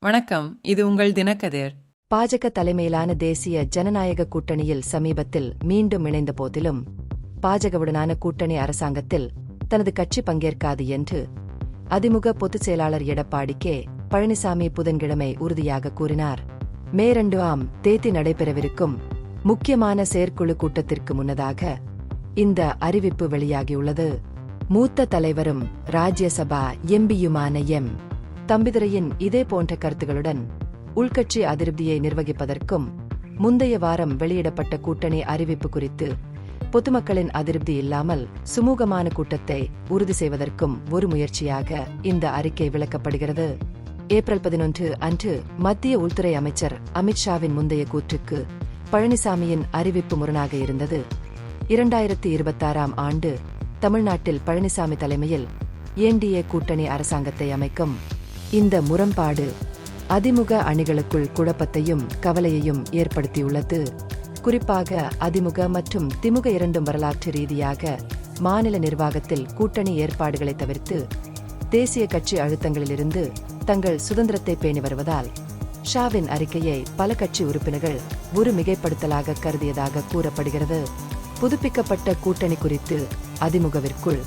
வணக்கம், இது உங்கள் தினக்கதிர். பாஜக தலைமையிலான தேசிய ஜனநாயக கூட்டணியில் சமீபத்தில் மீண்டும் இணைந்த போதிலும் பாஜகவுடனான கூட்டணி அரசாங்கத்தில் தனது கட்சி பங்கேற்காது என்று அதிமுக பொதுச் செயலாளர் எடப்பாடி கே பழனிசாமி புதன்கிழமை உறுதியாக கூறினார். மே 2ஆம் தேதி நடைபெறவிருக்கும் முக்கியமான செயற்குழு கூட்டத்திற்கு முன்னதாக இந்த அறிவிப்பு வெளியாகியுள்ளது. மூத்த தலைவரும் ராஜ்யசபா எம்பியுமான எம். தம்பிதுரையின் இதே போன்ற கருத்துகளுடன் உள்கட்சி அதிருப்தியை நிர்வகிப்பதற்கும் முந்தைய வாரம் வெளியிடப்பட்ட கூட்டணி அறிவிப்பு குறித்து பொதுமக்களின் அதிருப்தி இல்லாமல் சுமூகமான கூட்டத்தை உறுதி செய்வதற்கும் ஒரு முயற்சியாக இந்த அறிக்கை விளக்கப்படுகிறது. ஏப்ரல் 11 அன்று மத்திய உள்துறை அமைச்சர் அமித்ஷாவின் முந்தைய கூற்றுக்கு பழனிசாமியின் அறிவிப்பு முரணாக இருந்தது. 2026ஆம் ஆண்டு தமிழ்நாட்டில் பழனிசாமி தலைமையில் என்டிஏ கூட்டணி அரசாங்கத்தை அமைக்கும். இந்த முரண்பாடு அதிமுக அணிகளுக்குள் குழப்பத்தையும் கவலையையும் ஏற்படுத்தியுள்ளது. குறிப்பாக அதிமுக மற்றும் திமுக இரண்டும் வரலாற்று ரீதியாக மாநில நிர்வாகத்தில் கூட்டணி ஏற்பாடுகளை தவிர்த்து தேசிய கட்சி அழுத்தங்களிலிருந்து தங்கள் சுதந்திரத்தை பேணி வருவதால் ஷாவின் அறிக்கையை பல கட்சி உறுப்பினர்கள் ஒரு மிகைப்படுத்தலாக கருதியதாக கூறப்படுகிறது. புதுப்பிக்கப்பட்ட கூட்டணி குறித்து அதிமுகவிற்குள்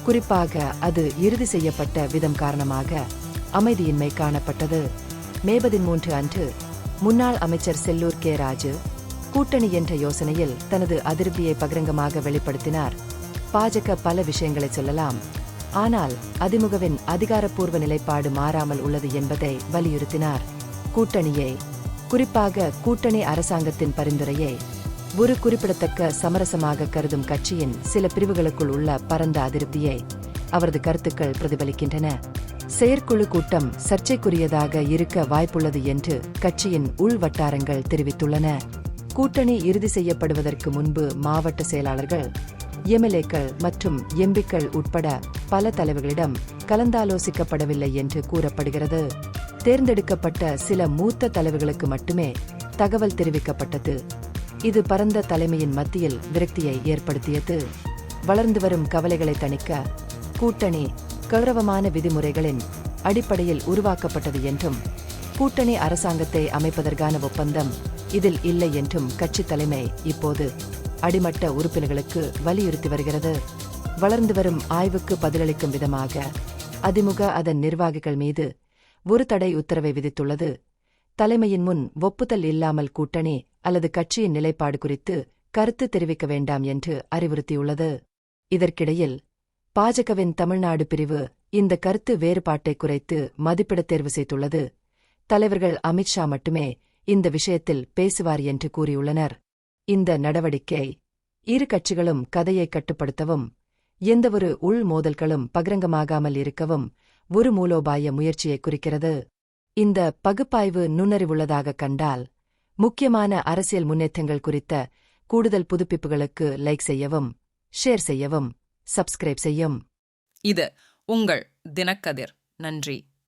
குறிப்பாக அது இறுதி செய்யப்பட்ட விதம் காரணமாக அமைதியின்மை காணப்பட்டது. மே 13 அன்று முன்னாள் அமைச்சர் செல்லூர் கே ராஜு கூட்டணி என்ற யோசனையில் தனது அதிருப்தியை பகிரங்கமாக வெளிப்படுத்தினார். பாஜக பல விஷயங்களை சொல்லலாம், ஆனால் அதிமுகவின் அதிகாரப்பூர்வ நிலைப்பாடு மாறாமல் உள்ளது என்பதை வலியுறுத்தினார். கூட்டணியை, குறிப்பாக கூட்டணி அரசாங்கத்தின் பரிந்துரையை ஒரு குறிப்பிடத்தக்க சமரசமாக கருதும் கட்சியின் சில பிரிவுகளுக்குள் உள்ள பரந்த அதிருப்தியை அவரது கருத்துக்கள் பிரதிபலிக்கின்றன. செயற்குழு கூட்டம் சர்ச்சைக்குரியதாக இருக்க வாய்ப்புள்ளது என்று கட்சியின் உள் வட்டாரங்கள் தெரிவித்துள்ளன. கூட்டணி இறுதி செய்யப்படுவதற்கு முன்பு மாவட்ட செயலாளர்கள், எம்எல்ஏக்கள் மற்றும் எம்பிக்கள் உட்பட பல தலைவர்களிடம் கலந்தாலோசிக்கப்படவில்லை என்று கூறப்படுகிறது. தேர்ந்தெடுக்கப்பட்ட சில மூத்த தலைவர்களுக்கு மட்டுமே தகவல் தெரிவிக்கப்பட்டது. இது பரந்த தலைமையின் மத்தியில் விரக்தியை ஏற்படுத்தியது. வளர்ந்து வரும் கவலைகளை தணிக்க கூட்டணி கௌரவமான விதிமுறைகளின் அடிப்படையில் உருவாக்கப்பட்டது என்றும் கூட்டணி அரசாங்கத்தை அமைப்பதற்கான ஒப்பந்தம் இதில் இல்லை என்றும் கட்சி தலைமை இப்போது அடிமட்ட உறுப்பினர்களுக்கு வலியுறுத்தி வருகிறது. வளர்ந்து வரும் ஆய்வுக்கு பதிலளிக்கும் விதமாக அதிமுக அதன் நிர்வாகிகள் மீது ஒரு தடை உத்தரவை விதித்துள்ளது. தலைமையின் முன் ஒப்புதல் இல்லாமல் கூட்டணி அல்லது கட்சியின் நிலைப்பாடு குறித்து கருத்து தெரிவிக்க வேண்டாம் என்று அறிவுறுத்தியுள்ளது. இதற்கிடையில் பாஜகவின் தமிழ்நாடு பிரிவு இந்த கருத்து வேறுபாட்டை குறைத்து மதிப்பிட தேர்வு செய்துள்ளது. தலைவர்கள் அமித்ஷா மட்டுமே இந்த விஷயத்தில் பேசுவார் என்று கூறியுள்ளனர். இந்த நடவடிக்கை இரு கட்சிகளும் கதையை கட்டுப்படுத்தவும் எந்தவொரு உள் மோதல்களும் பகிரங்கமாகாமல் இருக்கவும் ஒரு மூலோபாய முயற்சியை குறிக்கிறது. இந்த பகுப்பாய்வு நுண்ணறிவுள்ளதாக கண்டால் முக்கியமான அரசியல் முன்னேற்றங்கள் குறித்த கூடுதல் புதுப்பிப்புகளுக்கு லைக் செய்யவும், ஷேர் செய்யவும், சப்ஸ்கிரைப் செய்யும். இது உங்கள் தினக்கதிர். நன்றி.